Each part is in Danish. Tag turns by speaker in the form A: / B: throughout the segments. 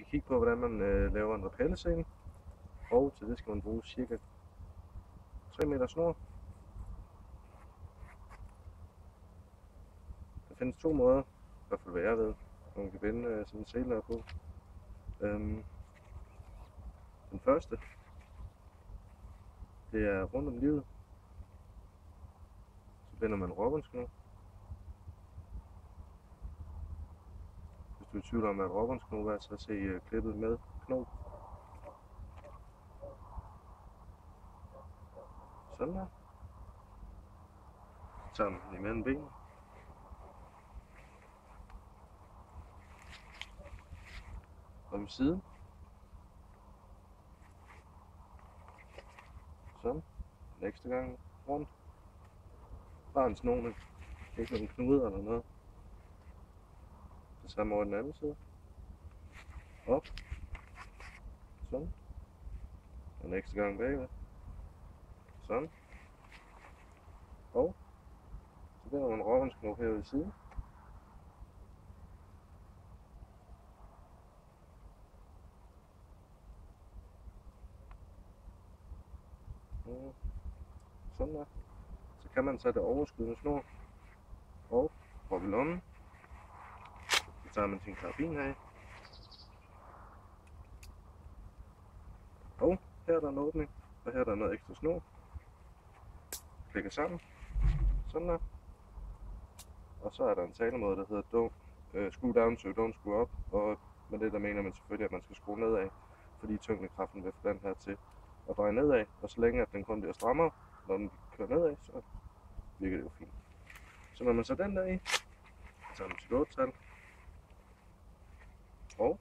A: kigge på, hvordan man laver en rappellescene, og til det skal man bruge cirka 3 meter snor. Der findes 2 måder, i hvert fald hvad jeg ved, hvor man kan binde sådan en sele på. Den første, det er rundt om livet. Så binder man råbåndsknude. Hvis du er i tvivl om, hvad råbåndsknude er, så se klippet med knop. Sådan der. Så tager man den imellem benene. Og ved siden. Sådan. Næste gang rundt. Bare en snoning. Ikke nogen knude eller noget. Det samme over den anden side. Op. Sådan. Og næste gang bagved. Sådan. Og så binder man råbåndsknob her ved siden. Sådan der. Så kan man så det overskydende snor og proppe i lommen. Så tager man sin karabin af. Og her er der en åbning, og her er der noget ekstra snor. Klikker sammen. Sådan der. Og så er der en talemåde, der hedder screw down so don't screw up. Og med det der mener man selvfølgelig, at man skal skrue nedad, fordi tyngdekraften vil få den her til at dreje nedad. Og så længe at den kun bliver strammere, når den kører nedad, så virker det jo fint. Så når man så den der i, så tager man sit 8-tal. Og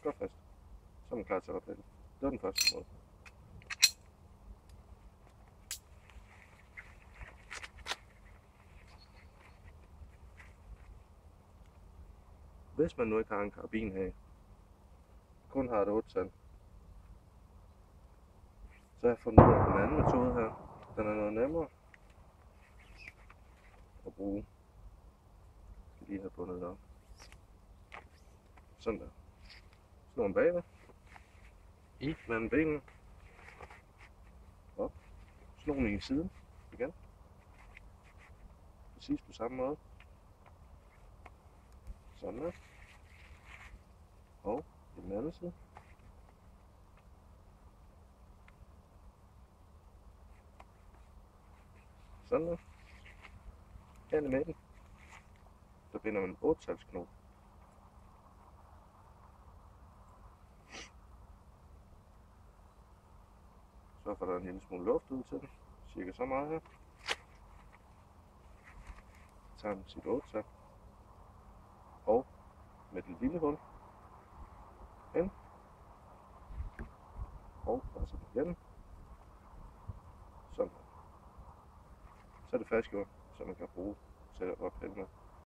A: går fast. Så er man klar til at rappelle. Det var den første måde. Hvis man nu ikke har en karabin af, kun har et 8-tal, så har jeg fundet ud af den anden metode her. Den er noget nemmere at bruge. Jeg skal lige have bundet det op. Sådan der. Snor bagved. I mellem benene. Op. Snor i siden igen. Præcis på samme måde. Sådan der. Og i den anden side. Sådan der. Her i midten, der binder man en 8-talsknob. Så får der en lille smule luft ud til den. Cirka så meget her. Så tager man sit 8-tal. Og med det lille hul ind. Og presser den igennem. Sådan. Så er det fastgjort, så man kan bruge til at ophælde med.